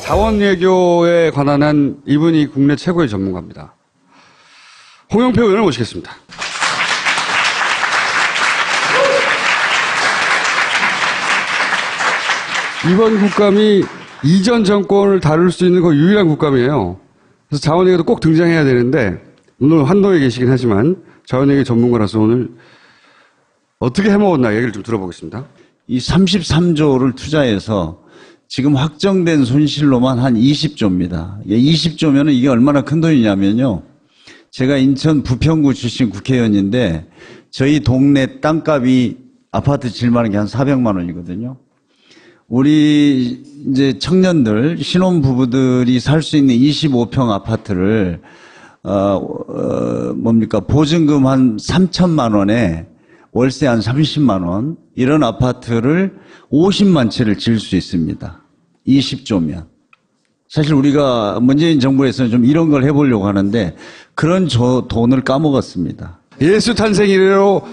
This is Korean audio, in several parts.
자원외교에 관한 한 이분이 국내 최고의 전문가입니다. 홍영표 의원을 모시겠습니다. 이번 국감이 이전 정권을 다룰 수 있는 그 유일한 국감이에요. 그래서 자원외교도 꼭 등장해야 되는데 오늘 환도에 계시긴 하지만 자원외교 전문가라서 오늘 어떻게 해먹었나 얘기를 좀 들어보겠습니다. 이 33조를 투자해서 지금 확정된 손실로만 한 20조입니다. 20조면은 이게 얼마나 큰 돈이냐면요. 제가 인천 부평구 출신 국회의원인데 저희 동네 땅값이 아파트 질만한 게 한 400만 원이거든요. 우리 이제 청년들, 신혼부부들이 살 수 있는 25평 아파트를 보증금 한 3천만 원에 월세 한 30만 원 이런 아파트를 50만 채를 지을 수 있습니다. 20조면. 사실 우리가 문재인 정부에서는 좀 이런 걸 해보려고 하는데 그런 돈을 까먹었습니다. 예수 탄생 이래로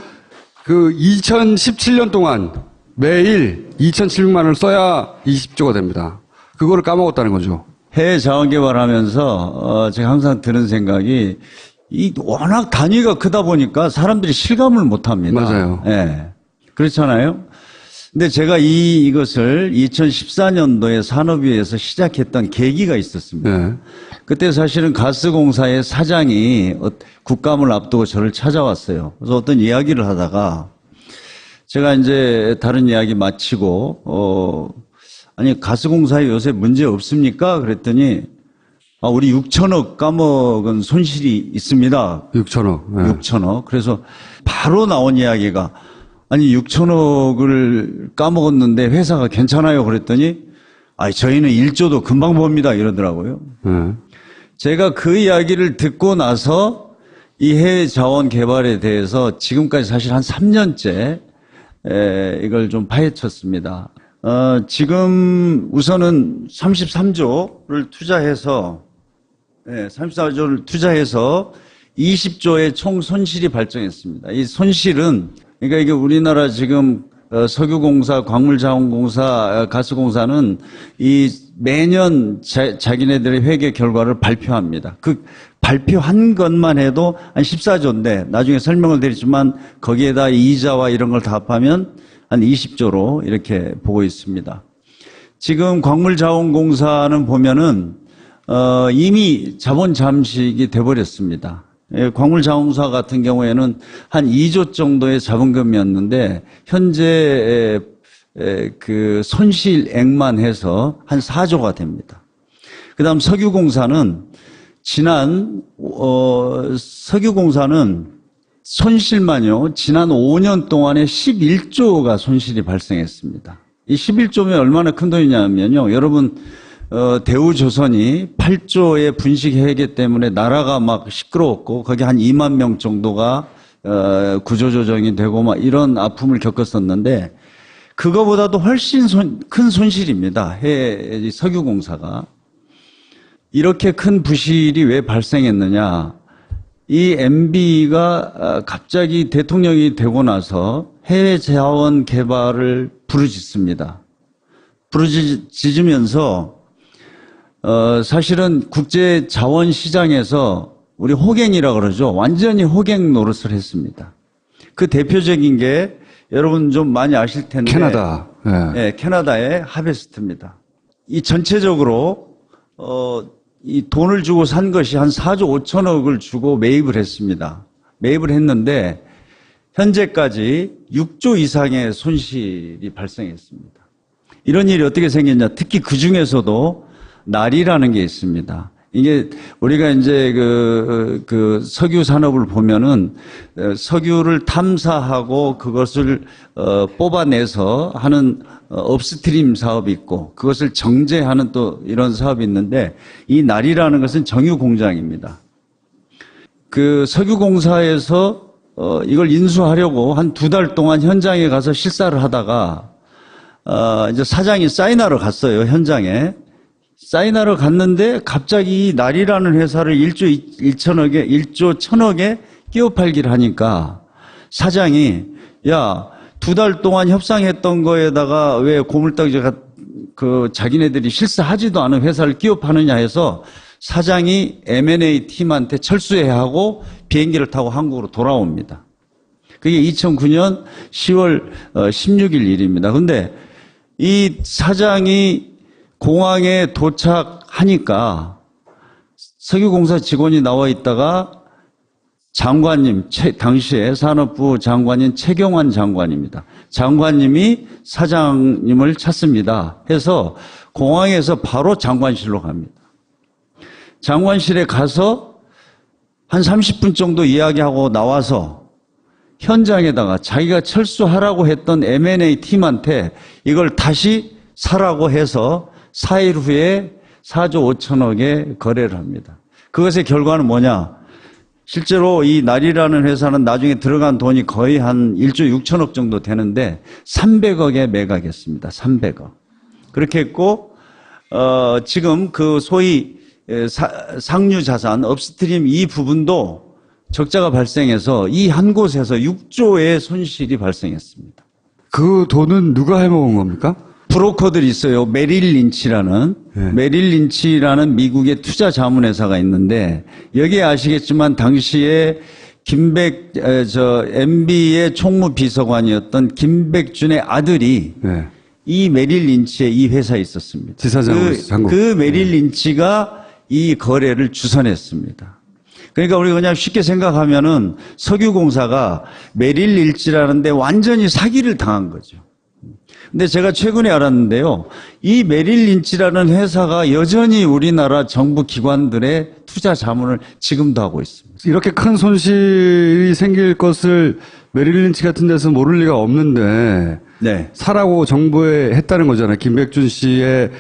그 2017년 동안 매일 2,700만 원을 써야 20조가 됩니다. 그거를 까먹었다는 거죠. 해외 자원 개발하면서 제가 항상 드는 생각이 이 워낙 단위가 크다 보니까 사람들이 실감을 못 합니다. 맞아요. 예. 그렇잖아요. 근데 제가 이것을 2014년도에 산업위에서 시작했던 계기가 있었습니다. 네. 그때 사실은 가스공사의 사장이 국감을 앞두고 저를 찾아왔어요. 그래서 어떤 이야기를 하다가 제가 이제 다른 이야기 마치고 아니 가스공사에 요새 문제 없습니까? 그랬더니 우리 6천억 까먹은 손실이 있습니다. 6천억. 네. 6천억. 그래서 바로 나온 이야기가 아니 6천억을 까먹었는데 회사가 괜찮아요. 그랬더니 저희는 1조도 금방 봅니다. 이러더라고요. 네. 제가 그 이야기를 듣고 나서 이 해외 자원 개발에 대해서 지금까지 사실 한 3년째 이걸 좀 파헤쳤습니다. 지금 우선은 33조를 투자해서 34조를 투자해서 20조의 총 손실이 발생했습니다. 이 손실은 그러니까 이게 우리나라 지금 석유공사, 광물자원공사, 가스공사는 이 매년 자기네들의 회계 결과를 발표합니다. 그 발표한 것만 해도 한 14조인데 나중에 설명을 드리지만 거기에다 이자와 이런 걸 다 합하면 한 20조로 이렇게 보고 있습니다. 지금 광물자원공사는 보면은 이미 자본 잠식이 돼버렸습니다. 광물자원공사 같은 경우에는 한 2조 정도의 자본금이었는데 현재 그 손실액만 해서 한 4조가 됩니다. 그다음 석유공사는 석유공사는 손실만요 지난 5년 동안에 11조가 손실이 발생했습니다. 이 11조면 얼마나 큰 돈이냐면요, 여러분 대우조선이 8조의 분식회계 때문에 나라가 막 시끄러웠고 거기 한 2만 명 정도가 구조조정이 되고 막 이런 아픔을 겪었었는데 그거보다도 훨씬 큰 손실입니다. 석유공사가. 이렇게 큰 부실이 왜 발생했느냐. 이 MB가 갑자기 대통령이 되고 나서 해외 자원 개발을 부르짖습니다. 부르짖으면서 사실은 국제 자원 시장에서 우리 호갱이라고 그러죠. 완전히 호갱 노릇을 했습니다. 그 대표적인 게 여러분 좀 많이 아실 텐데 캐나다. 네, 캐나다의 하베스트입니다. 이 전체적으로 이 돈을 주고 산 것이 한 4조 5천억을 주고 매입을 했습니다. 매입을 했는데 현재까지 6조 이상의 손실이 발생했습니다. 이런 일이 어떻게 생겼냐? 특히 그 중에서도 날이라는 게 있습니다. 이게 우리가 이제 그 석유 산업을 보면은 석유를 탐사하고 그것을 뽑아내서 하는 업스트림 사업이 있고 그것을 정제하는 또 이런 사업이 있는데 이 날이라는 것은 정유 공장입니다. 그 석유공사에서 이걸 인수하려고 한 2달 동안 현장에 가서 실사를 하다가 이제 사장이 사인하러 갔어요. 현장에. 사인하러 갔는데 갑자기 이 날이라는 회사를 1조 1천억에 끼워 팔기를 하니까 사장이 야, 2달 동안 협상했던 거에다가 왜 고물상자 자기네들이 실사하지도 않은 회사를 끼워 파느냐 해서 사장이 M&A 팀한테 철수해야 하고 비행기를 타고 한국으로 돌아옵니다. 그게 2009년 10월 16일 일입니다. 근데 이 사장이 공항에 도착하니까 석유공사 직원이 나와 있다가 장관님, 당시에 산업부 장관인 최경환 장관입니다. 장관님이 사장님을 찾습니다. 해서 공항에서 바로 장관실로 갑니다. 장관실에 가서 한 30분 정도 이야기하고 나와서 현장에다가 자기가 철수하라고 했던 M&A 팀한테 이걸 다시 사라고 해서 4일 후에 4조 5천억에 거래를 합니다. 그것의 결과는 뭐냐? 실제로 이 날이라는 회사는 나중에 들어간 돈이 거의 한 1조 6천억 정도 되는데 300억에 매각했습니다. 300억. 그렇게 했고 지금 그 소위 상류 자산 업스트림 이 부분도 적자가 발생해서 이 한 곳에서 6조의 손실이 발생했습니다. 그 돈은 누가 해먹은 겁니까? 브로커들이 있어요. 메릴 린치라는 미국의 투자 자문회사가 있는데 여기에 아시겠지만 당시에 MB의 총무비서관이었던 김백준의 아들이 네. 이 메릴 린치의 이 회사에 있었습니다. 지사장으로 그 메릴 린치가 이 거래를 주선했습니다. 그러니까 우리가 그냥 쉽게 생각하면은 석유공사가 메릴 린치라는데 완전히 사기를 당한 거죠. 근데 제가 최근에 알았는데요. 이 메릴 린치라는 회사가 여전히 우리나라 정부 기관들의 투자 자문을 지금도 하고 있습니다. 이렇게 큰 손실이 생길 것을 메릴 린치 같은 데서 모를 리가 없는데 네. 사라고 정부에 했다는 거잖아요. 김백준 씨의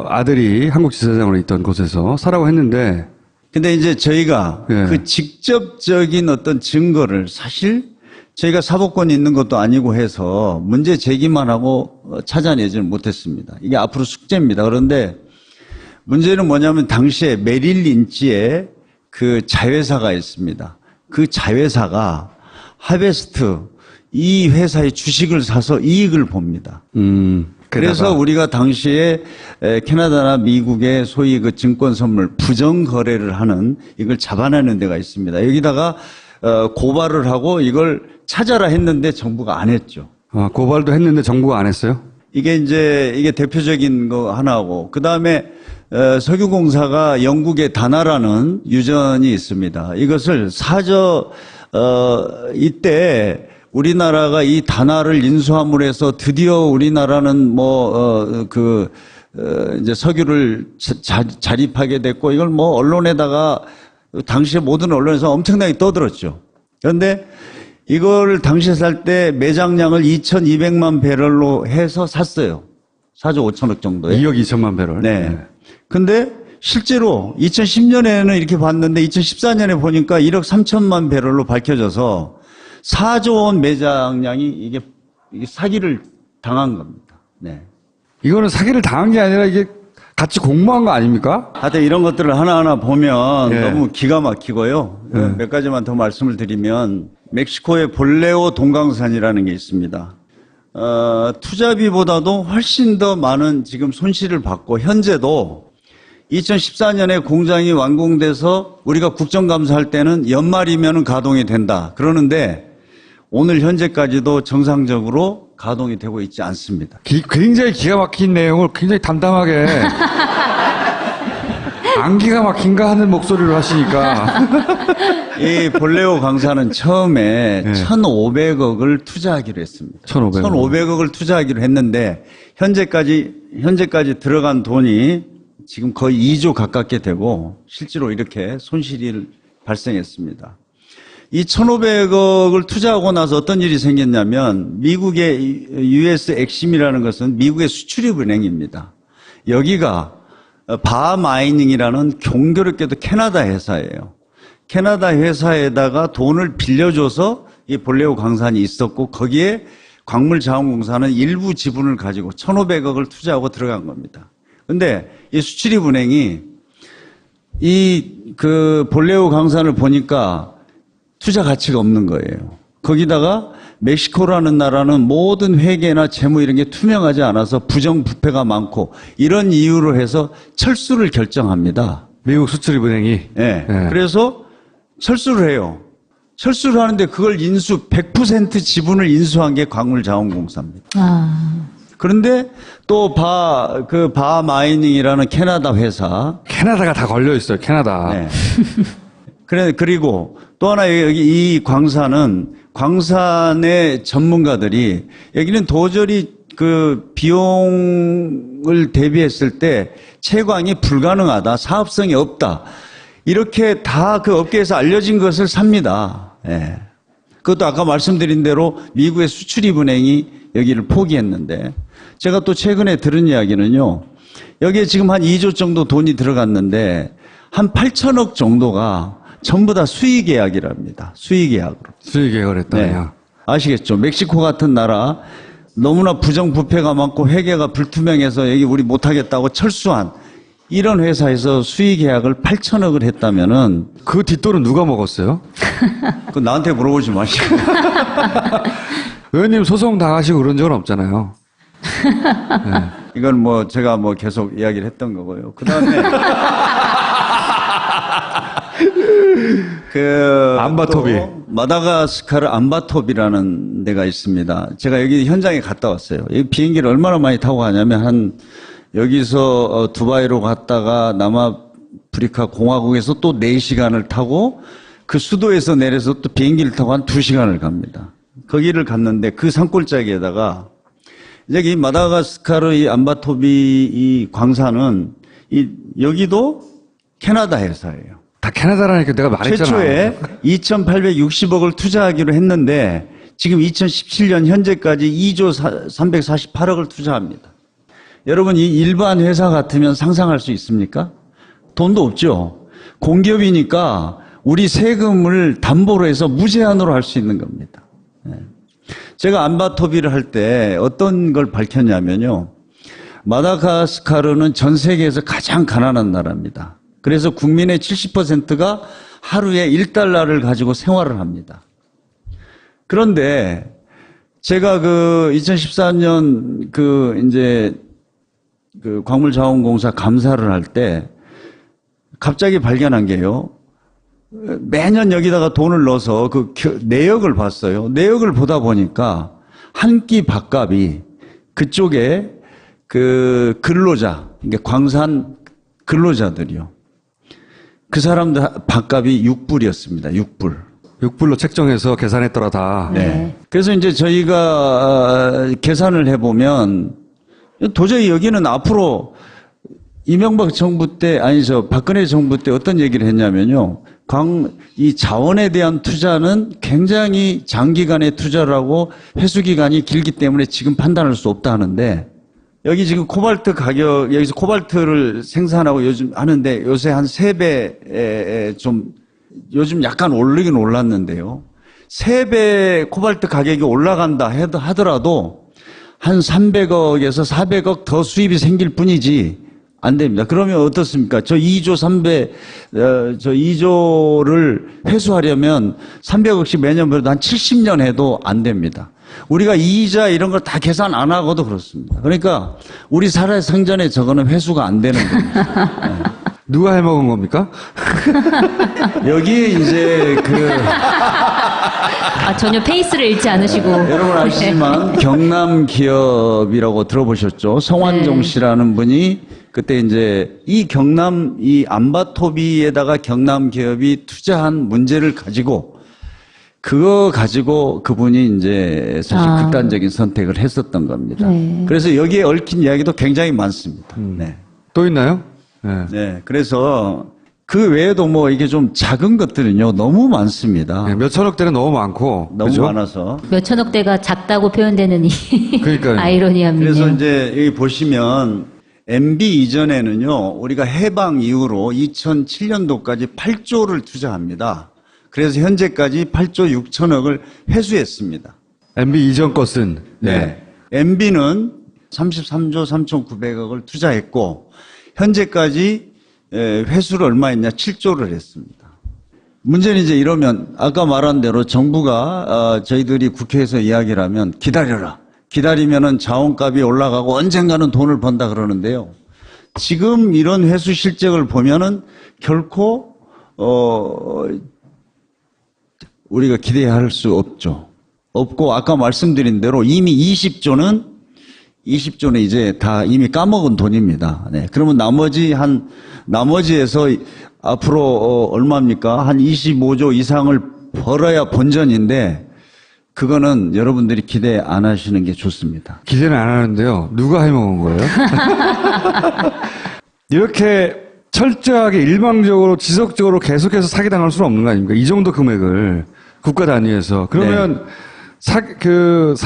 아들이 한국지사장으로 있던 곳에서 사라고 했는데 근데 이제 저희가 예. 그 직접적인 어떤 증거를 사실 저희가 사법권이 있는 것도 아니고 해서 문제 제기만 하고 찾아내지는 못했습니다. 이게 앞으로 숙제입니다. 그런데 문제는 뭐냐면 당시에 메릴 린치의 그 자회사가 있습니다. 그 자회사가 하베스트 이 회사의 주식을 사서 이익을 봅니다. 그래서 우리가 당시에 캐나다나 미국의 소위 그 증권 선물 부정 거래를 하는 이걸 잡아내는 데가 있습니다. 여기다가 고발을 하고 이걸 찾아라 했는데 정부가 안 했죠. 고발도 했는데 정부가 안 했어요? 이게 대표적인 거 하나고, 그 다음에 석유공사가 영국의 다나라는 유전이 있습니다. 이것을 이때 우리나라가 이 다나를 인수함으로 해서 드디어 우리나라는 이제 석유를 자립하게 됐고, 이걸 언론에다가 당시에 모든 언론에서 엄청나게 떠들었죠. 그런데 이걸 당시에 살 때 매장량을 2,200만 배럴로 해서 샀어요. 4조 5천억 정도에. 2억 2천만 배럴. 네. 근데 실제로 2010년에는 이렇게 봤는데 2014년에 보니까 1억 3천만 배럴로 밝혀져서 4조 원 매장량이 이게 사기를 당한 겁니다. 네. 이거는 사기를 당한 게 아니라 이게 같이 공모한 거 아닙니까? 하여튼 이런 것들을 하나하나 보면 예. 너무 기가 막히고요. 예. 몇 가지만 더 말씀을 드리면 멕시코의 볼레오 동강산이라는 게 있습니다. 투자비보다도 훨씬 더 많은 지금 손실을 받고 현재도 2014년에 공장이 완공돼서 우리가 국정감사할 때는 연말이면 가동이 된다. 그러는데 오늘 현재까지도 정상적으로 가동이 되고 있지 않습니다. 굉장히 기가 막힌 내용을 굉장히 담담하게 안 기가 막힌가 하는 목소리로 하시니까 이 볼레오 강사는 처음에 네. 1,500억을 투자하기로 했습니다. 1,500억. 1,500억을 투자하기로 했는데 현재까지 들어간 돈이 지금 거의 2조 가깝게 되고 실제로 이렇게 손실이 발생했습니다. 이 1,500억을 투자하고 나서 어떤 일이 생겼냐면 미국의 US 엑심이라는 것은 미국의 수출입 은행입니다. 여기가 바마이닝이라는 공교롭게도 캐나다 회사예요. 캐나다 회사에다가 돈을 빌려줘서 이 볼레오 강산이 있었고 거기에 광물자원공사는 일부 지분을 가지고 1,500억을 투자하고 들어간 겁니다. 근데 이 수출입 은행이 볼레오 강산을 보니까 투자 가치가 없는 거예요. 거기다가 멕시코라는 나라는 모든 회계나 재무 이런 게 투명하지 않아서 부정부패가 많고 이런 이유로 해서 철수를 결정합니다. 미국 수출입은행이. 예. 예. 그래서 철수를 해요. 철수를 하는데 그걸 100% 지분을 인수한 게 광물자원공사입니다. 아, 그런데 또 바마이닝이라는 캐나다 회사. 캐나다가 다 걸려 있어요. 캐나다. 네. 그리고 또 하나 여기 이 광산의 전문가들이 여기는 도저히 그 비용을 대비했을 때 채광이 불가능하다, 사업성이 없다. 이렇게 다 그 업계에서 알려진 것을 삽니다. 예. 그것도 아까 말씀드린 대로 미국의 수출입은행이 여기를 포기했는데 제가 또 최근에 들은 이야기는요. 여기에 지금 한 2조 정도 돈이 들어갔는데 한 8천억 정도가 전부 다 수의 계약이랍니다. 수의 계약으로. 수익 계획을 했다냐. 네. 아시겠죠? 멕시코 같은 나라 너무나 부정부패가 많고 회계가 불투명해서 여기 우리 못하겠다고 철수한 이런 회사에서 수의 계약을 8천억을 했다면은 그 뒷돈은 누가 먹었어요? 그 나한테 물어보지 마시고. 의원님 소송 당하시고 그런 적은 없잖아요. 이건 뭐 제가 뭐 계속 이야기를 했던 거고요. 그 다음에 암바토비. 또 마다가스카르 암바토비라는 데가 있습니다. 제가 여기 현장에 갔다 왔어요. 이 비행기를 얼마나 많이 타고 가냐면 여기서 두바이로 갔다가 남아프리카 공화국에서 또 4시간을 타고 그 수도에서 내려서 또 비행기를 타고 한 2시간을 갑니다. 거기를 갔는데 그 산골짜기에다가 여기 이 마다가스카르 이 암바토비 이 광산은 여기도 캐나다 회사예요. 다 캐나다라니까 내가 말했잖아. 최초에 2,860억을 투자하기로 했는데 지금 2017년 현재까지 2조 348억을 투자합니다. 여러분 이 일반 회사 같으면 상상할 수 있습니까? 돈도 없죠. 공기업이니까 우리 세금을 담보로 해서 무제한으로 할 수 있는 겁니다. 제가 암바토비를 할 때 어떤 걸 밝혔냐면요. 마다가스카르는 전 세계에서 가장 가난한 나라입니다. 그래서 국민의 70%가 하루에 1달러를 가지고 생활을 합니다. 그런데 제가 2014년 광물자원공사 감사를 할 때 갑자기 발견한 게요. 매년 여기다가 돈을 넣어서 내역을 봤어요. 내역을 보다 보니까 한 끼 밥값이 그쪽에 근로자, 그러니까 광산 근로자들이요. 그 사람들 밥값이 6불이었습니다. 6불. 6불로 책정해서 계산했더라 다. 네. 그래서 이제 저희가 계산을 해보면 도저히 여기는 앞으로 이명박 정부 때, 박근혜 정부 때 어떤 얘기를 했냐면요. 이 자원에 대한 투자는 굉장히 장기간의 투자를 하고 회수기간이 길기 때문에 지금 판단할 수 없다 하는데 여기 지금 코발트 가격, 여기서 코발트를 생산하고 요즘 하는데 요새 한 3배 요즘 약간 오르긴 올랐는데요. 3배 코발트 가격이 올라간다 하더라도 한 300억에서 400억 더 수입이 생길 뿐이지 안 됩니다. 그러면 어떻습니까? 저 2조를 회수하려면 300억씩 매년 벌어도 한 70년 해도 안 됩니다. 우리가 이자 이런 걸 다 계산 안 하고도 그렇습니다. 그러니까 우리 살아 생전에 저거는 회수가 안 되는 겁니다. 누가 해먹은 겁니까? 여기 이제 전혀 페이스를 잃지 않으시고. 여러분 아시지만 경남 기업이라고 들어보셨죠? 성완종 씨라는 분이 그때 이제 이 암바토비에다가 경남 기업이 투자한 문제를 가지고 그분이 이제 사실 극단적인 선택을 했었던 겁니다. 네. 그래서 여기에 얽힌 이야기도 굉장히 많습니다. 네. 또 있나요? 네. 네. 그래서 그 외에도 뭐 이게 좀 작은 것들은요, 너무 많습니다. 네, 몇 천억대는 너무 많고. 너무 그죠? 많아서. 몇 천억대가 작다고 표현되는 이 그러니까요. 아이러니함이네요. 그래서 이제 여기 보시면 MB 이전에는요, 우리가 해방 이후로 2007년도까지 8조를 투자합니다. 그래서 현재까지 8조 6천억을 회수했습니다. MB 이전 것은. 네. MB는 33조 3,900억을 투자했고, 현재까지 회수를 얼마 했냐? 7조를 했습니다. 문제는 이제 이러면 아까 말한 대로 정부가 저희들이 국회에서 이야기를 하면 기다려라. 기다리면은 자원값이 올라가고 언젠가는 돈을 번다 그러는데요. 지금 이런 회수 실적을 보면은 결코 우리가 기대할 수 없죠. 없고 아까 말씀드린 대로 이미 20조는 이제 다 이미 까먹은 돈입니다. 네. 그러면 나머지에서 앞으로 얼마입니까? 한 25조 이상을 벌어야 본전인데 그거는 여러분들이 기대 안 하시는 게 좋습니다. 기대는 안 하는데요. 누가 해먹은 거예요? 이렇게 철저하게 일방적으로 지속적으로 계속해서 사기당할 수는 없는 거 아닙니까? 이 정도 금액을 국가 단위에서. 그러면 사기를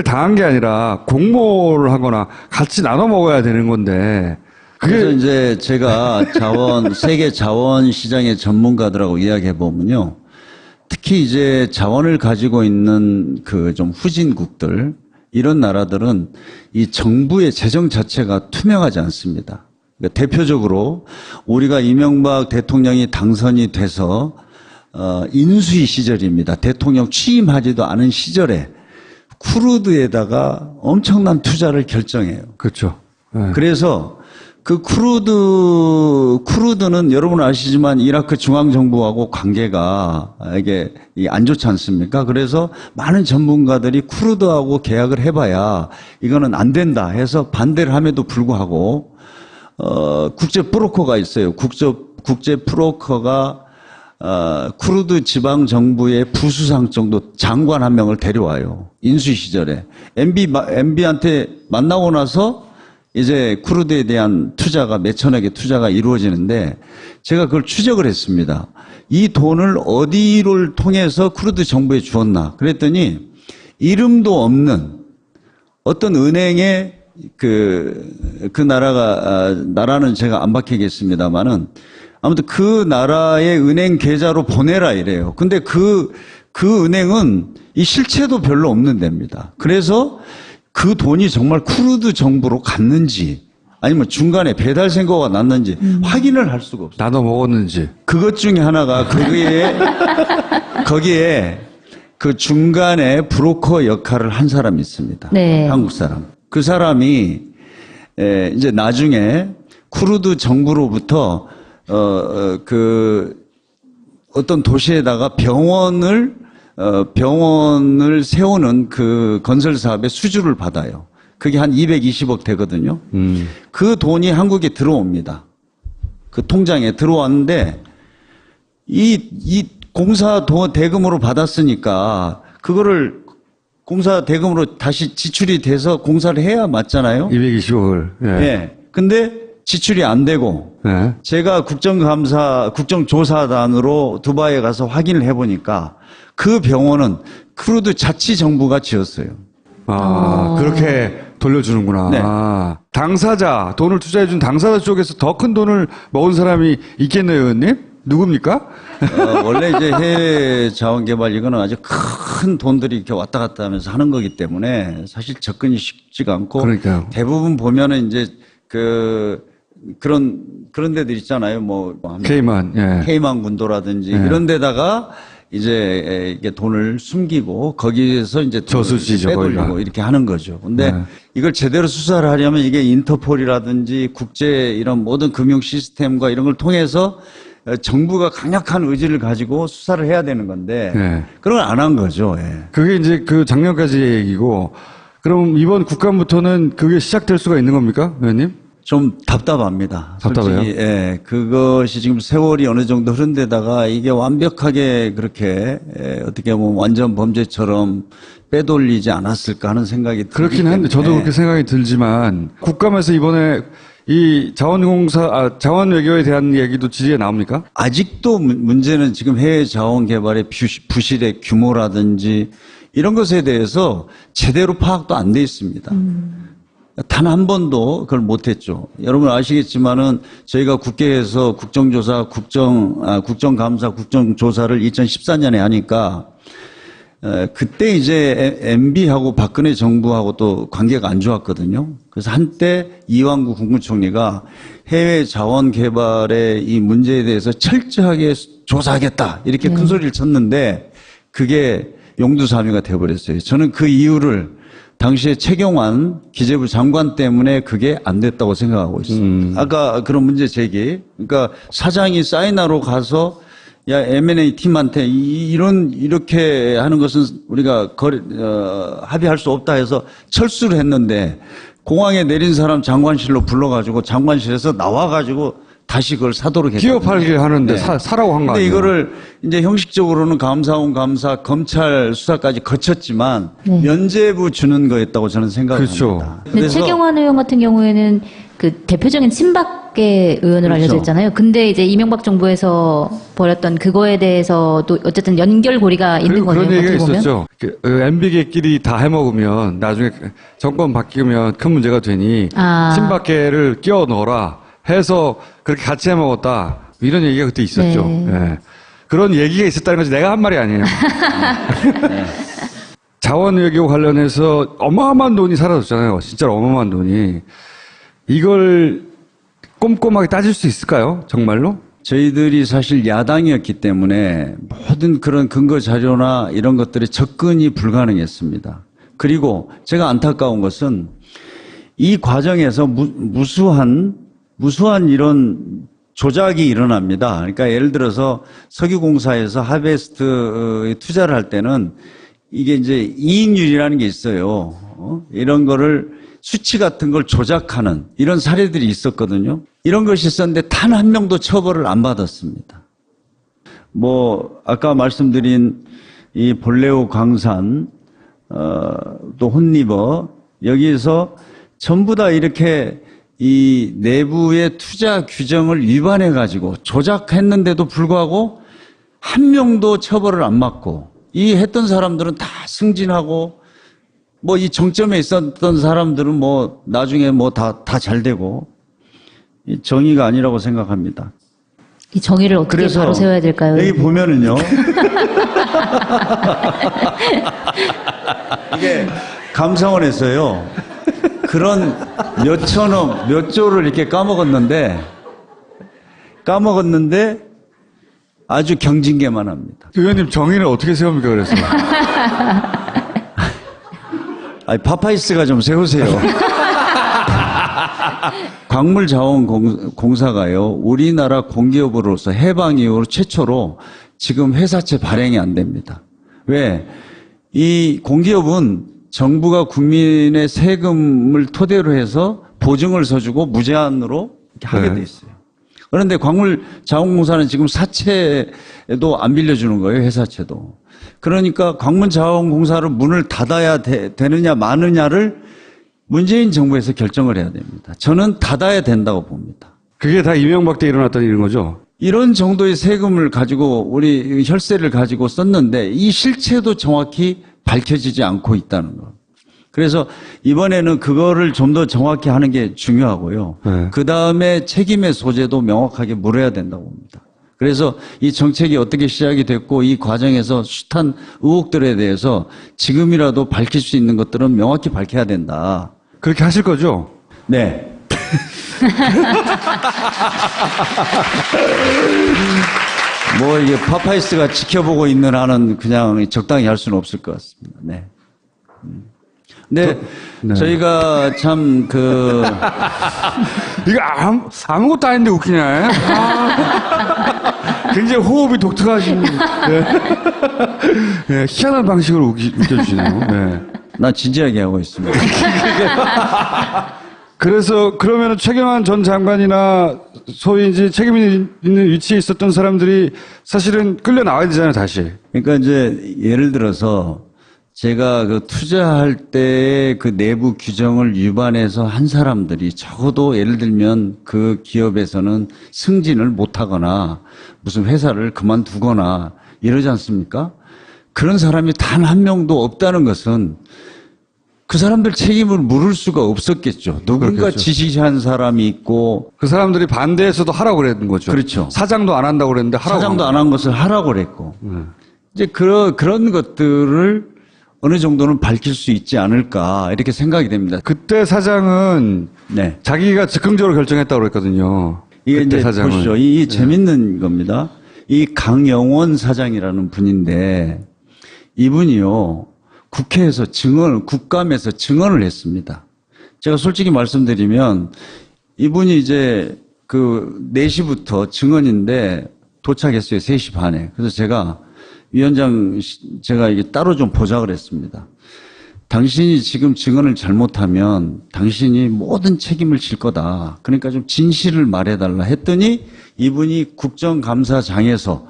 당한 게 아니라 공모를 하거나 같이 나눠 먹어야 되는 건데. 그래서 이제 제가 세계 자원 시장의 전문가들하고 이야기해 보면요. 특히 이제 자원을 가지고 있는 그 좀 후진국들, 이런 나라들은 이 정부의 재정 자체가 투명하지 않습니다. 그러니까 대표적으로 우리가 이명박 대통령이 당선이 돼서 인수위 시절입니다. 대통령 취임하지도 않은 시절에 크루드에다가 엄청난 투자를 결정해요. 그렇죠. 네. 그래서 그 크루드는 여러분 아시지만 이라크 중앙정부하고 관계가 이게 안 좋지 않습니까? 그래서 많은 전문가들이 크루드하고 계약을 해봐야 이거는 안 된다 해서 반대를 함에도 불구하고 국제 브로커가 있어요. 국제 브로커가 쿠르드 지방 정부의 부수상 정도 장관 한 명을 데려와요. 인수위 시절에 MB한테 만나고 나서 이제 쿠르드에 대한 투자가 몇천억의 투자가 이루어지는데 제가 그걸 추적을 했습니다. 이 돈을 어디를 통해서 쿠르드 정부에 주었나? 그랬더니 이름도 없는 어떤 은행에 나라는 제가 안 밝히겠습니다만은 아무튼 그 나라의 은행 계좌로 보내라 이래요. 근데 그 은행은 이 실체도 별로 없는 데입니다. 그래서 그 돈이 정말 쿠르드 정부로 갔는지 아니면 중간에 배달 생고가 났는지 확인을 할 수가 없어요. 나눠 먹었는지. 그것 중에 하나가 거기에 그 중간에 브로커 역할을 한 사람이 있습니다. 네. 한국 사람. 그 사람이 이제 나중에 쿠르드 정부로부터 어떤 도시에다가 병원을 세우는 그 건설 사업에 수주를 받아요. 그게 한 220억 되거든요. 그 돈이 한국에 들어옵니다. 그 통장에 들어왔는데 이 공사 대금으로 받았으니까 그거를 공사 대금으로 다시 지출이 돼서 공사를 해야 맞잖아요. 220억을. 예. 네. 근데 지출이 안 되고 예. 제가 국정조사단으로 두바이에 가서 확인을 해보니까 그 병원은 쿠르드 자치정부가 지었어요. 그렇게 돌려주는구나. 네. 당사자, 돈을 투자해준 당사자 쪽에서 더 큰 돈을 먹은 사람이 있겠네요, 의원님? 누굽니까? 원래 이제 해외 자원개발 이거는 아주 큰 돈들이 이렇게 왔다 갔다 하면서 하는 거기 때문에 사실 접근이 쉽지가 않고. 그러니까요. 대부분 보면은 이제 그런 데들 있잖아요. 케이만, 예. 케이만 군도라든지 예. 이런 데다가 이제 이게 돈을 숨기고 거기에서 이제 저수지죠, 빼돌리고 거기가. 이렇게 하는 거죠. 근데 네. 이걸 제대로 수사를 하려면 이게 인터폴이라든지 국제 이런 모든 금융 시스템과 이런 걸 통해서 정부가 강력한 의지를 가지고 수사를 해야 되는 건데 네. 그런 걸 안 한 거죠. 예. 그게 이제 그 작년까지의 얘기고, 그럼 이번 국감부터는 그게 시작될 수가 있는 겁니까, 의원님? 좀 답답합니다. 답답해요? 솔직히, 예. 그것이 지금 세월이 어느 정도 흐른 데다가 이게 완벽하게 그렇게 어떻게 보면 완전 범죄처럼 빼돌리지 않았을까 하는 생각이 들기 그렇긴 한데, 저도 때문에. 그렇게 생각이 들지만, 국감에서 이번에 이 자원 외교에 대한 얘기도 질의에 나옵니까? 아직도 문제는 지금 해외 자원 개발의 부실의 규모라든지 이런 것에 대해서 제대로 파악도 안 돼 있습니다. 단 한 번도 그걸 못했죠. 여러분 아시겠지만은 저희가 국회에서 국정감사, 국정조사를 2014년에 하니까 그때 이제 MB하고 박근혜 정부하고 또 관계가 안 좋았거든요. 그래서 한때 이완구 국무총리가 해외 자원 개발의 이 문제에 대해서 철저하게 조사하겠다 이렇게 큰 소리를 쳤는데 그게 용두사미가 돼버렸어요. 저는 그 이유를 당시에 최경환 기재부 장관 때문에 그게 안 됐다고 생각하고 있습니다. 아까 그런 문제 제기. 그러니까 사장이 사인하러 가서 야, M&A 팀한테 이렇게 하는 것은 우리가 합의할 수 없다 해서 철수를 했는데 공항에 내린 사람 장관실로 불러가지고 장관실에서 나와가지고 다시 그걸 사도록 했거든요. 기업 팔게 하는데 네. 사라고 한 거 근데 아니에요? 이거를 이제 형식적으로는 감사원 감사, 검찰 수사까지 거쳤지만 면죄부 주는 거였다고 저는 생각합니다. 그렇죠. 근데 최경환 의원 같은 경우에는 그 대표적인 친박계 의원으로 그렇죠. 알려져 있잖아요. 근데 이제 이명박 정부에서 벌였던 그거에 대해서도 어쨌든 연결고리가 있는 거네요. 그런 얘기가 어떻게 보면. 있었죠. MB계끼리 다 해먹으면 나중에 정권 바뀌면 큰 문제가 되니 친박계를 끼워 넣어라 해서 그렇게 같이 해먹었다. 이런 얘기가 그때 있었죠. 네. 예. 그런 얘기가 있었다는 것이 내가 한 말이 아니에요. 네. 자원외교 관련해서 어마어마한 돈이 사라졌잖아요. 진짜로 어마어마한 돈이. 이걸 꼼꼼하게 따질 수 있을까요? 정말로? 저희들이 사실 야당이었기 때문에 모든 그런 근거 자료나 이런 것들이 접근이 불가능했습니다. 그리고 제가 안타까운 것은 이 과정에서 무수한 이런 조작이 일어납니다. 그러니까 예를 들어서 석유공사에서 하베스트에 투자를 할 때는 이게 이제 이익률이라는 게 있어요. 이런 거를 수치 같은 걸 조작하는 이런 사례들이 있었거든요. 이런 것이 있었는데 단 한 명도 처벌을 안 받았습니다. 뭐 아까 말씀드린 이 볼레오 광산 또 혼리버 여기에서 전부 다 이렇게 이 내부의 투자 규정을 위반해 가지고 조작했는데도 불구하고 한 명도 처벌을 안 받고 이 했던 사람들은 다 승진하고 뭐 이 정점에 있었던 사람들은 뭐 나중에 뭐 다 잘 되고 이 정의가 아니라고 생각합니다. 이 정의를 어떻게 바로 세워야 될까요? 여기 보면은요. 이게 감사원에서요. 그런 몇 천억, 몇 조를 이렇게 까먹었는데 아주 경징계만 합니다. 의원님 정의를 어떻게 세웁니까 그래서? 아니, 파파이스가 좀 세우세요. 광물자원공사가요, 우리나라 공기업으로서 해방 이후로 최초로 지금 회사채 발행이 안 됩니다. 왜? 이 공기업은 정부가 국민의 세금을 토대로 해서 보증을 서주고 무제한으로 이렇게 하게 돼 있어요. 그런데 광물자원공사는 지금 사채도 안 빌려주는 거예요, 회사채도. 그러니까 광물자원공사를 문을 닫아야 되느냐 마느냐를 문재인 정부에서 결정을 해야 됩니다. 저는 닫아야 된다고 봅니다. 그게 다 이명박 때 일어났던 일인 거죠? 이런 정도의 세금을 가지고 우리 혈세를 가지고 썼는데 이 실체도 정확히 밝혀지지 않고 있다는 것. 그래서 이번에는 그거를 좀 더 정확히 하는 게 중요하고요. 네. 그 다음에 책임의 소재도 명확하게 물어야 된다고 봅니다. 그래서 이 정책이 어떻게 시작이 됐고 이 과정에서 숱한 의혹들에 대해서 지금이라도 밝힐 수 있는 것들은 명확히 밝혀야 된다. 그렇게 하실 거죠? 네. 뭐 이게 파파이스가 지켜보고 있는 한은 그냥 적당히 할 수는 없을 것 같습니다. 네. 근데 네. 저희가 참 이거 아무것도 아닌데 웃기네. 굉장히 호흡이 독특하신, 네, 희한한 방식으로 웃겨주시네요. 네. 나 진지하게 하고 있습니다. 그래서 그러면 최경환 전 장관이나 소위 이제 책임 있는 위치에 있었던 사람들이 사실은 끌려 나와야 되잖아요, 다시. 그러니까 이제 예를 들어서 제가 그 투자할 때 그 내부 규정을 위반해서 한 사람들이 적어도 예를 들면 그 기업에서는 승진을 못하거나 무슨 회사를 그만두거나 이러지 않습니까? 그런 사람이 단 한 명도 없다는 것은 그 사람들 책임을 물을 수가 없었겠죠. 누군가 그렇겠죠. 지시한 사람이 있고 그 사람들이 반대해서도 하라고 그랬던 거죠. 그렇죠. 사장도 안 한다고 그랬는데 하라고. 사장도 안 한 것을 하라고 그랬고 이제 그런 것들을 어느 정도는 밝힐 수 있지 않을까 이렇게 생각이 됩니다. 그때 사장은 네. 자기가 즉흥적으로 결정했다고 그랬거든요. 이게 그때 이제 사장은. 보시죠. 이 재밌는 겁니다. 이 강영원 사장이라는 분인데 이분이요 국회에서 국감에서 증언을 했습니다. 제가 솔직히 말씀드리면 이분이 이제 그 4시부터 증언인데 도착했어요. 3시 반에. 그래서 제가 이게 따로 좀 보자고 했습니다. 당신이 지금 증언을 잘못하면 당신이 모든 책임을 질 거다. 그러니까 좀 진실을 말해달라 했더니 이분이 국정감사장에서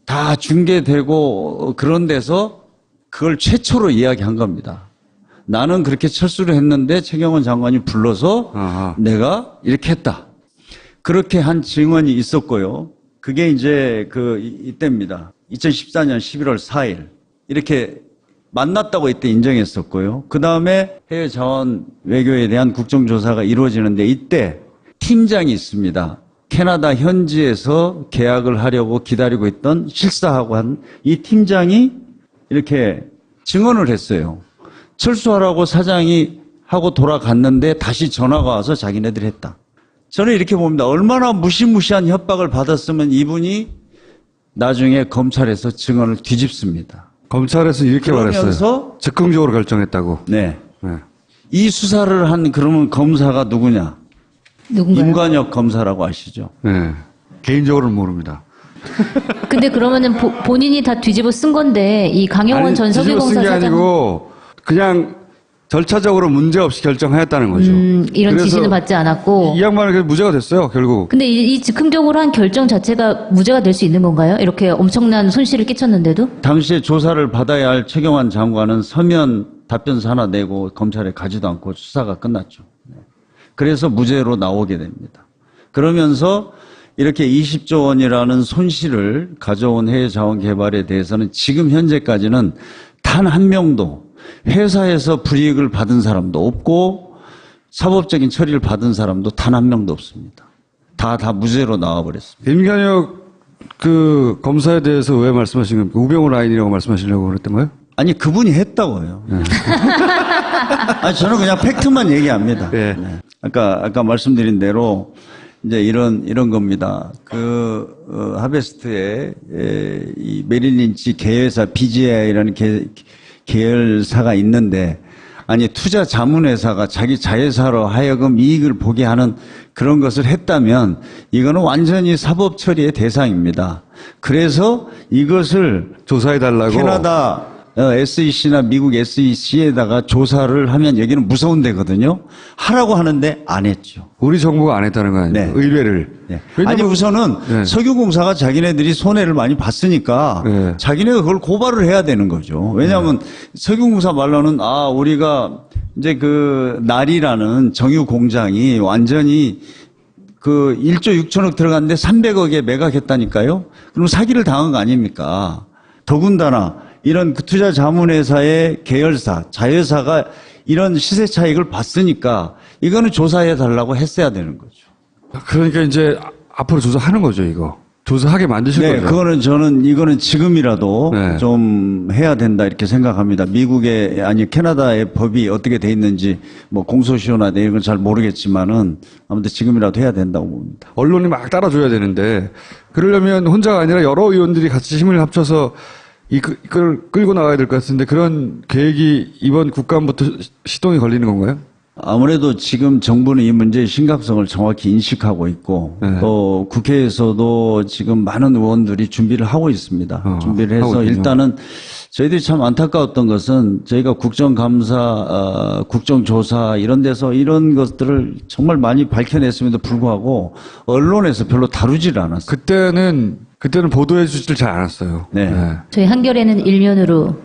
다 중계되고 그런 데서 그걸 최초로 이야기한 겁니다. 나는 그렇게 철수를 했는데 최경원 장관이 불러서 아하. 내가 이렇게 했다. 그렇게 한 증언이 있었고요. 그게 이제 이때입니다. 2014년 11월 4일. 이렇게 만났다고 이때 인정했었고요. 그 다음에 해외 자원 외교에 대한 국정조사가 이루어지는데 이때 팀장이 있습니다. 캐나다 현지에서 계약을 하려고 기다리고 있던 실사하고 한 이 팀장이 이렇게 증언을 했어요. 철수하라고 사장이 하고 돌아갔는데 다시 전화가 와서 자기네들이 했다. 저는 이렇게 봅니다. 얼마나 무시무시한 협박을 받았으면 이분이 나중에 검찰에서 증언을 뒤집습니다. 검찰에서 이렇게 말했어요. 그러면서 즉흥적으로 결정했다고. 네. 네. 이 수사를 한 그러면 검사가 누구냐? 누군가요? 임관혁 검사라고 아시죠? 네. 개인적으로는 모릅니다. 근데 그러면은 본인이 다 뒤집어 쓴 건데 이 강영원 전 뒤집어 쓴 석유공사 게 사장 아니고 그냥 절차적으로 문제 없이 결정하였다는 거죠. 이런 그래서 지시는 받지 않았고. 이 양반은 그래서 무죄가 됐어요, 결국. 근데 이 즉흥적으로 한 결정 자체가 무죄가 될 수 있는 건가요? 이렇게 엄청난 손실을 끼쳤는데도? 당시에 조사를 받아야 할 최경환 장관은 서면 답변서 하나 내고 검찰에 가지도 않고 수사가 끝났죠. 네. 그래서 무죄로 나오게 됩니다. 그러면서 이렇게 20조 원이라는 손실을 가져온 해외 자원 개발에 대해서는 지금 현재까지는 단 한 명도 회사에서 불이익을 받은 사람도 없고 사법적인 처리를 받은 사람도 단 한 명도 없습니다. 다 무죄로 나와버렸습니다. 임관혁 그 검사에 대해서 왜 말씀하신 겁니까? 우병우 라인이라고 말씀하시려고 그랬던 거예요? 아니 그분이 했다고요. 아니 저는 그냥 팩트만 얘기합니다. 네. 네. 아까 말씀드린 대로 이제 이런 겁니다. 하베스트에 이 메릴 린치 계열사 BGI라는 계열사가 있는데 아니 투자 자문회사가 자기 자회사로 하여금 이익을 보게 하는 그런 것을 했다면 이거는 완전히 사법 처리의 대상입니다. 그래서 이것을 조사해달라고. 캐나다 SEC나 미국 SEC에다가 조사를 하면 여기는 무서운 데거든요. 하라고 하는데 안 했죠. 우리 정부가 안 했다는 거 아니에요? 네. 의뢰를. 네. 왜냐면- 아니 우선은 네. 석유공사가 자기네들이 손해를 많이 봤으니까 네. 자기네가 그걸 고발을 해야 되는 거죠. 왜냐하면 석유공사 말로는 우리가 이제 날이라는 정유 공장이 완전히 1조 6천억 들어갔는데 300억에 매각했다니까요. 그럼 사기를 당한 거 아닙니까? 더군다나 이런 투자 자문회사의 계열사, 자회사가 이런 시세 차익을 봤으니까 이거는 조사해 달라고 했어야 되는 거죠. 그러니까 이제 앞으로 조사하는 거죠, 이거. 조사하게 만드실 네, 거죠. 이거는 지금이라도 네. 좀 해야 된다 이렇게 생각합니다. 캐나다의 법이 어떻게 돼 있는지 공소시효나 이런 건 잘 모르겠지만은 아무튼 지금이라도 해야 된다고 봅니다. 언론이 막 따라줘야 되는데 그러려면 혼자가 아니라 여러 의원들이 같이 힘을 합쳐서 이걸 끌고 나가야 될 것 같은데 그런 계획이 이번 국감부터 시동이 걸리는 건가요? 아무래도 지금 정부는 이 문제의 심각성을 정확히 인식하고 있고 네. 또 국회에서도 지금 많은 의원들이 준비를 하고 있습니다. 준비를 해서 하고 있군요. 일단은 저희들이 참 안타까웠던 것은 저희가 국정감사, 국정조사 이런 데서 이런 것들을 정말 많이 밝혀냈음에도 불구하고 언론에서 별로 다루질 않았어요. 그때는 보도해 주질 잘 않았어요. 네. 저희 한겨레는 일면으로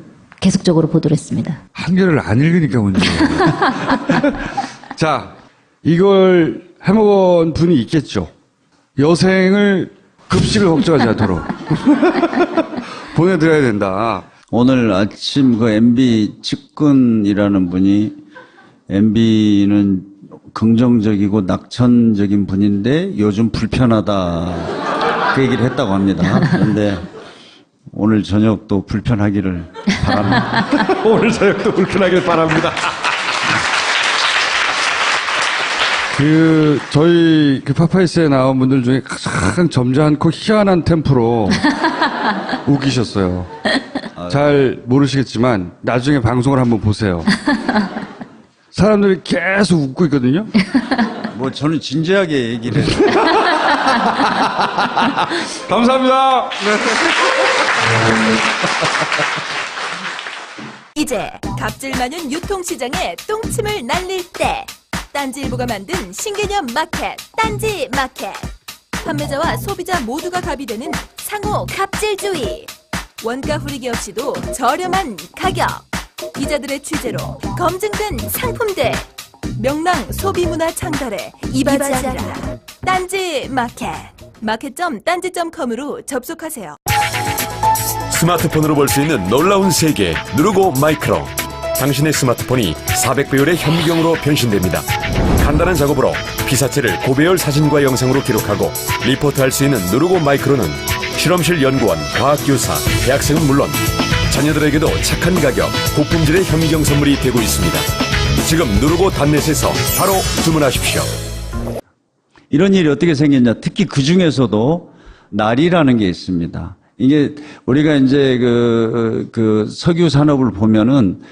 계속적으로 보도를 했습니다. 한겨레를 안 읽으니까 문제예요. 자, 이걸 해먹은 분이 있겠죠. 여생을 급식을 걱정하지 않도록 보내드려야 된다. 오늘 아침 MB 측근이라는 분이 MB는 긍정적이고 낙천적인 분인데 요즘 불편하다 그 얘기를 했다고 합니다. 그런데 오늘 저녁도 불편하기를 바랍니다. 오늘 저녁도 불편하길 바랍니다. 저희 파파이스에 나온 분들 중에 가장 점잖고 희한한 템포로 웃기셨어요. 잘 모르시겠지만 나중에 방송을 한번 보세요. 사람들이 계속 웃고 있거든요. 뭐 저는 진지하게 얘기를 해서. 감사합니다. 이제 갑질 많은 유통시장에 똥침을 날릴 때 딴지일보가 만든 신개념 마켓 딴지 마켓. 판매자와 소비자 모두가 갑이 되는 상호 갑질주의. 원가 후리기 없이도 저렴한 가격. 기자들의 취재로 검증된 상품들. 명랑 소비문화 창달에 이바지하라. 딴지 마켓. 마켓.딴지.com으로 접속하세요. 스마트폰으로 볼 수 있는 놀라운 세계 누르고 마이크로. 당신의 스마트폰이 400배율의 현미경으로 변신됩니다. 간단한 작업으로 피사체를 고배열 사진과 영상으로 기록하고 리포트할 수 있는 누르고 마이크로는 실험실 연구원, 과학교사, 대학생은 물론 자녀들에게도 착한 가격, 고품질의 현미경 선물이 되고 있습니다. 지금 누르고 단넷에서 바로 주문하십시오. 이런 일이 어떻게 생겼냐. 특히 그 중에서도 날이라는 게 있습니다. 이게 우리가 이제 그 석유 산업을 보면은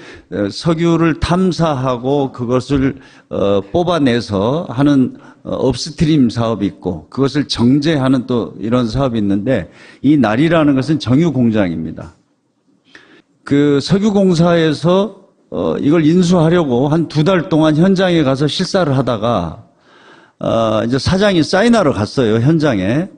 석유를 탐사하고 그것을 뽑아내서 하는 업스트림 사업이 있고 그것을 정제하는 또 이런 사업이 있는데 이 날이라는 것은 정유 공장입니다. 그 석유 공사에서 이걸 인수하려고 한 2달 동안 현장에 가서 실사를 하다가 이제 사장이 사인하러 갔어요, 현장에.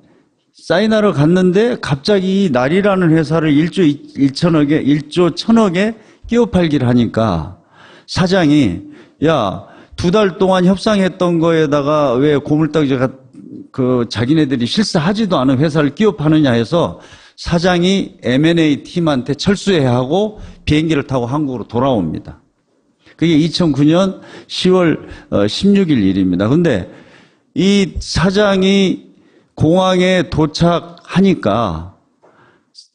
사인하러 갔는데 갑자기 이 날이라는 회사를 1조 1천억에 끼워 팔기를 하니까 사장이 야, 2달 동안 협상했던 거에다가 왜 고물딱지가 자기네들이 실사하지도 않은 회사를 끼워 파느냐 해서 사장이 M&A 팀한테 철수해야 하고 비행기를 타고 한국으로 돌아옵니다. 그게 2009년 10월 16일 일입니다. 근데 이 사장이 공항에 도착하니까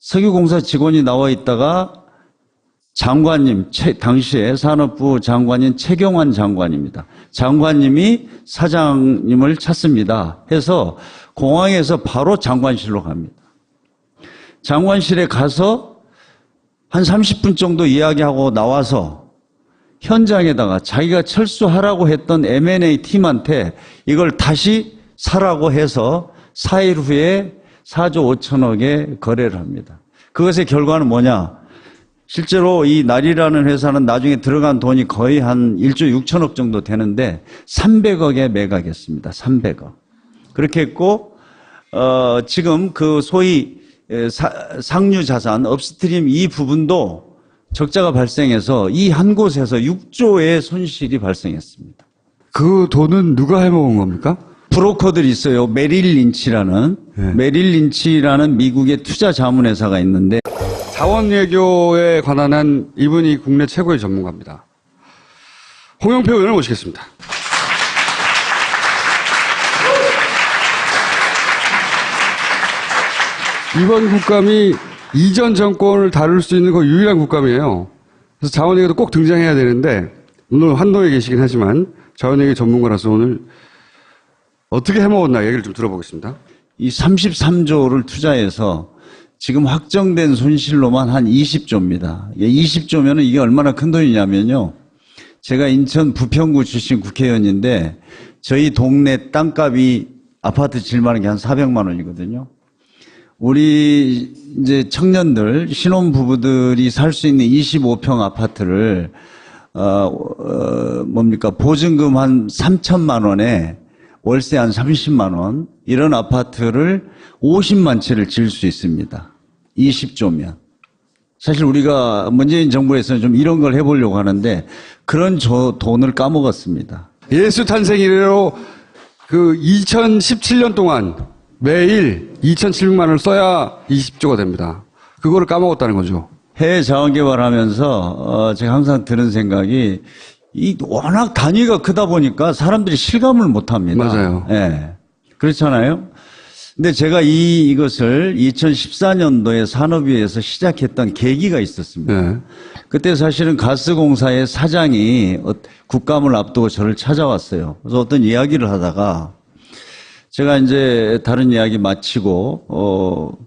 석유공사 직원이 나와 있다가 장관님, 당시에 산업부 장관인 최경환 장관입니다. 장관님이 사장님을 찾습니다. 해서 공항에서 바로 장관실로 갑니다. 장관실에 가서 한 30분 정도 이야기하고 나와서 현장에다가 자기가 철수하라고 했던 M&A 팀한테 이걸 다시 사라고 해서 4일 후에 4조 5천억에 거래를 합니다. 그것의 결과는 뭐냐? 실제로 이 날이라는 회사는 나중에 들어간 돈이 거의 한 1조 6천억 정도 되는데 300억에 매각했습니다. 300억. 그렇게 했고 지금 그 소위 상류 자산 업스트림 이 부분도 적자가 발생해서 이 한 곳에서 6조의 손실이 발생했습니다. 그 돈은 누가 해먹은 겁니까? 브로커들이 있어요. 메릴 린치라는 미국의 투자 자문회사가 있는데 자원외교에 관한 한 이분이 국내 최고의 전문가입니다. 홍영표 의원을 모시겠습니다. 이번 국감이 이전 정권을 다룰 수 있는 거의 유일한 국감이에요. 그래서 자원외교도 꼭 등장해야 되는데 오늘 환도에 계시긴 하지만 자원외교 전문가라서 오늘 어떻게 해먹었나 얘기를 좀 들어보겠습니다. 이 33조를 투자해서 지금 확정된 손실로만 한 20조입니다. 20조면은 이게 얼마나 큰 돈이냐면요. 제가 인천 부평구 출신 국회의원인데 저희 동네 땅값이 아파트 질만한 게 한 400만 원이거든요. 우리 이제 청년들, 신혼부부들이 살 수 있는 25평 아파트를, 보증금 한 3천만 원에 월세 한 30만 원, 이런 아파트를 50만 채를 지을 수 있습니다. 20조면. 사실 우리가 문재인 정부에서는 좀 이런 걸 해보려고 하는데 그런 돈을 까먹었습니다. 예수 탄생 이래로 2017년 동안 매일 2,700만 원을 써야 20조가 됩니다. 그거를 까먹었다는 거죠. 해외 자원개발하면서 제가 항상 드는 생각이 워낙 단위가 크다 보니까 사람들이 실감을 못합니다. 맞아요. 예. 그렇잖아요. 근데 제가 이것을 2014년도에 산업위에서 시작했던 계기가 있었습니다. 네. 그때 사실은 가스공사의 사장이 국감을 앞두고 저를 찾아왔어요. 그래서 어떤 이야기를 하다가 제가 이제 다른 이야기 마치고,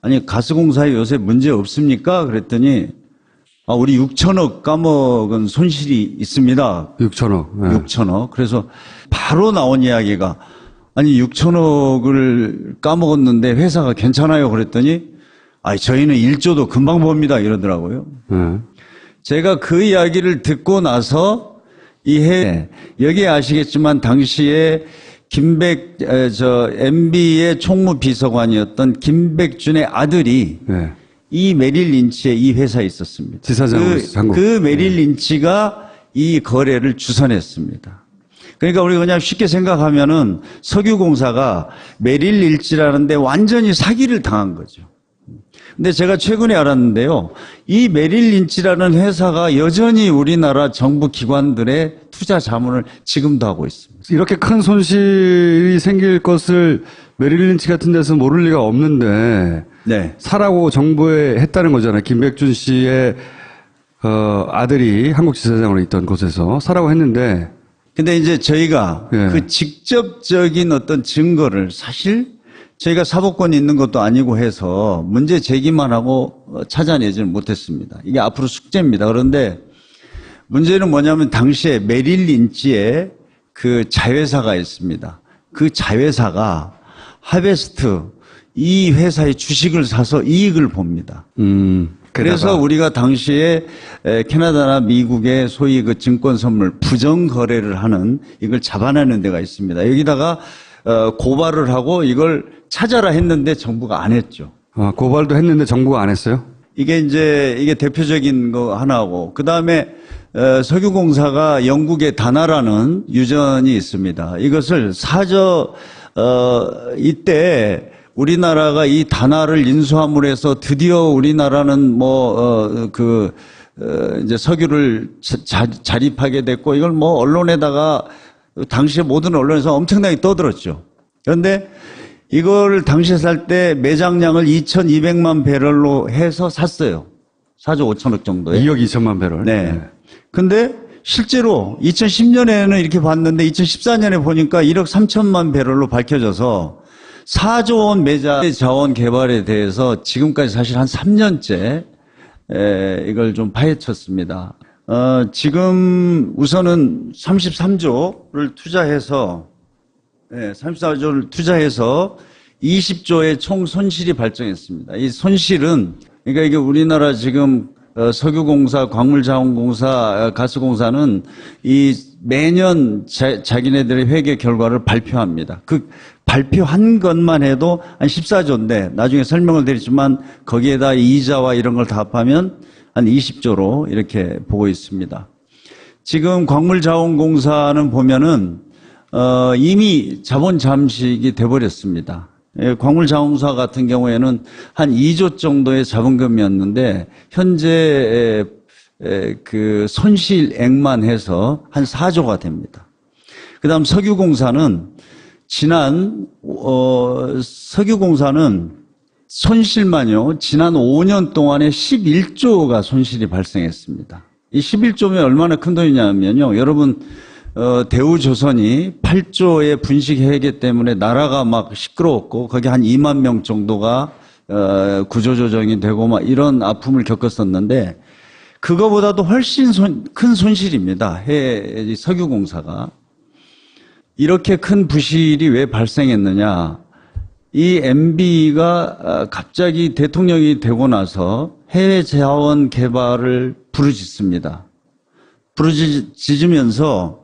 아니, 가스공사에 요새 문제 없습니까? 그랬더니, 우리 6천억 까먹은 손실이 있습니다. 6천억. 네. 6천억. 그래서 바로 나온 이야기가, 아니, 6천억을 까먹었는데 회사가 괜찮아요. 그랬더니, 저희는 1조도 금방 봅니다. 이러더라고요. 네. 제가 그 이야기를 듣고 나서 여기에 아시겠지만 당시에 MB의 총무비서관이었던 김백준의 아들이 네. 이 메릴 린치의 이 회사에 있었습니다. 지사장으로 장고. 그 메릴 린치가 이 거래를 주선했습니다. 그러니까 우리가 그냥 쉽게 생각하면은 석유공사가 메릴 린치라는데 완전히 사기를 당한 거죠. 근데 제가 최근에 알았는데요. 이 메릴 린치라는 회사가 여전히 우리나라 정부 기관들의 투자 자문을 지금도 하고 있습니다. 이렇게 큰 손실이 생길 것을 메릴 린치 같은 데서 모를 리가 없는데 네. 사라고 정부에 했다는 거잖아요. 김백준 씨의 아들이 한국지사장으로 있던 곳에서 사라고 했는데 근데 이제 저희가 예. 그 직접적인 어떤 증거를 사실 저희가 사법권이 있는 것도 아니고 해서 문제 제기만 하고 찾아내지는 못했습니다. 이게 앞으로 숙제입니다. 그런데 문제는 뭐냐면 당시에 메릴 린치의 그 자회사가 있습니다. 그 자회사가 하베스트 이 회사의 주식을 사서 이익을 봅니다. 그래서 우리가 당시에 캐나다나 미국의 소위 그 증권 선물 부정 거래를 하는 이걸 잡아내는 데가 있습니다. 여기다가 고발을 하고 이걸 찾아라 했는데 정부가 안 했죠. 고발도 했는데 정부가 안 했어요? 이게 대표적인 거 하나고, 그 다음에 석유공사가 영국의 다나라는 유전이 있습니다. 이것을 이때 우리나라가 이 다나를 인수함으로 해서 드디어 우리나라는 이제 석유를 자립하게 됐고, 이걸 언론에다가 당시에 모든 언론에서 엄청나게 떠들었죠. 그런데 이걸 당시에 살 때 매장량을 2,200만 배럴로 해서 샀어요. 4조 5천억 정도에. 2억 2천만 배럴. 네. 근데 실제로 2010년에는 이렇게 봤는데 2014년에 보니까 1억 3천만 배럴로 밝혀져서 4조 원 매장 자원 개발에 대해서 지금까지 사실 한 3년째 이걸 좀 파헤쳤습니다. 지금 우선은 33조를 투자해서 34조를 투자해서 20조의 총 손실이 발생했습니다. 이 손실은 그러니까 이게 우리나라 지금 석유공사, 광물자원공사, 가스공사는 이 매년 자기네들의 회계 결과를 발표합니다. 그 발표한 것만 해도 한 14조인데 나중에 설명을 드리지만 거기에다 이자와 이런 걸 다 합하면 한 20조로 이렇게 보고 있습니다. 지금 광물자원공사는 보면은 이미 자본 잠식이 돼버렸습니다. 광물자원공사 같은 경우에는 한 2조 정도의 자본금이었는데 현재 그 손실액만 해서 한 4조가 됩니다. 그다음 석유공사는 석유공사는 손실만요, 지난 5년 동안에 11조가 손실이 발생했습니다. 이 11조면 얼마나 큰 돈이냐면요, 여러분, 대우조선이 8조의 분식회계 때문에 나라가 막 시끄러웠고, 거기 한 2만 명 정도가, 구조조정이 되고 막 이런 아픔을 겪었었는데, 그거보다도 훨씬 큰 손실입니다. 석유공사가. 이렇게 큰 부실이 왜 발생했느냐. 이 MB가 갑자기 대통령이 되고 나서 해외 자원 개발을 부르짖습니다. 부르짖으면서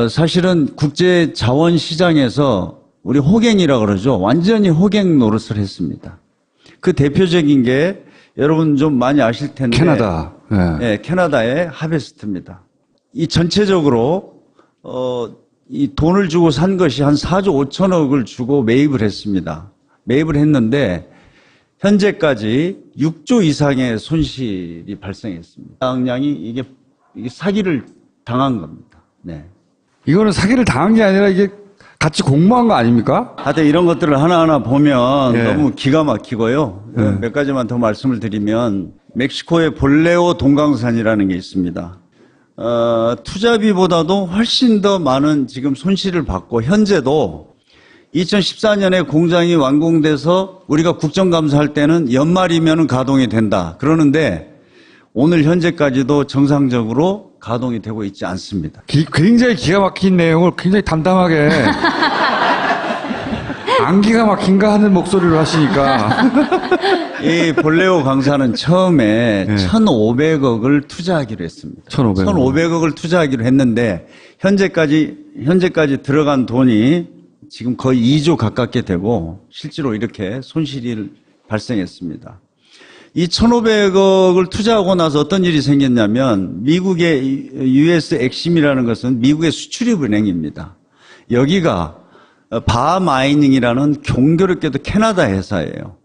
사실은 국제 자원 시장에서 우리 호갱이라고 그러죠. 완전히 호갱 노릇을 했습니다. 그 대표적인 게 여러분 좀 많이 아실 텐데 캐나다. 네, 캐나다의 하베스트입니다. 이 전체적으로 이 돈을 주고 산 것이 한 4조 5천억을 주고 매입을 했습니다. 매입을 했는데 현재까지 6조 이상의 손실이 발생했습니다. 양이 이게 사기를 당한 겁니다. 네. 이거는 사기를 당한 게 아니라 이게 같이 공모한 거 아닙니까? 하여튼 이런 것들을 하나하나 보면 예. 너무 기가 막히고요. 몇 가지만 더 말씀을 드리면 멕시코의 볼레오 동강산이라는 게 있습니다. 투자비보다도 훨씬 더 많은 지금 손실을 받고 현재도 2014년에 공장이 완공돼서 우리가 국정감사할 때는 연말이면 가동이 된다. 그러는데 오늘 현재까지도 정상적으로 가동이 되고 있지 않습니다. 굉장히 기가 막힌 내용을 굉장히 담담하게 안 기가 막힌가 하는 목소리로 하시니까 이 볼레오 강사는 처음에 1,500억을 투자하기로 했습니다. 1,500억. 1,500억을 투자하기로 했는데 현재까지 들어간 돈이 지금 거의 2조 가깝게 되고 실제로 이렇게 손실이 발생했습니다. 이 1,500억을 투자하고 나서 어떤 일이 생겼냐면 미국의 US 엑심이라는 것은 미국의 수출입 은행입니다. 여기가 바마이닝이라는 공교롭게도 캐나다 회사예요.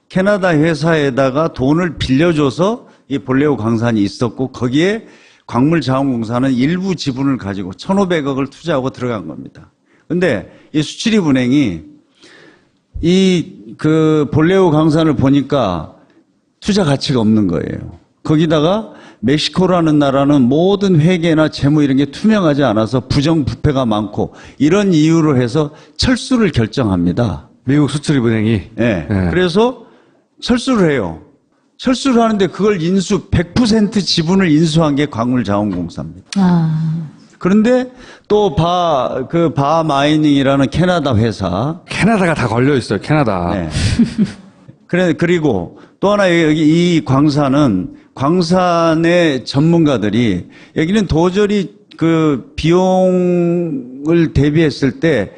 캐나다 회사에다가 돈을 빌려줘서 이 볼레오 강산이 있었고 거기에 광물자원공사는 일부 지분을 가지고 1,500억을 투자하고 들어간 겁니다. 근데 이 수출입은행이 그 볼레오 강산을 보니까 투자 가치가 없는 거예요. 거기다가 멕시코라는 나라는 모든 회계나 재무 이런 게 투명하지 않아서 부정부패가 많고 이런 이유로 해서 철수를 결정합니다. 미국 수출입은행이 네. 그래서 철수를 해요. 철수를 하는데 그걸 100% 지분을 인수한 게 광물자원공사입니다. 그런데 또 바마이닝이라는 캐나다 회사. 캐나다가 다 걸려 있어요. 캐나다. 네. 그리고 또 하나 여기 이 광산의 전문가들이 여기는 도저히 그 비용을 대비했을 때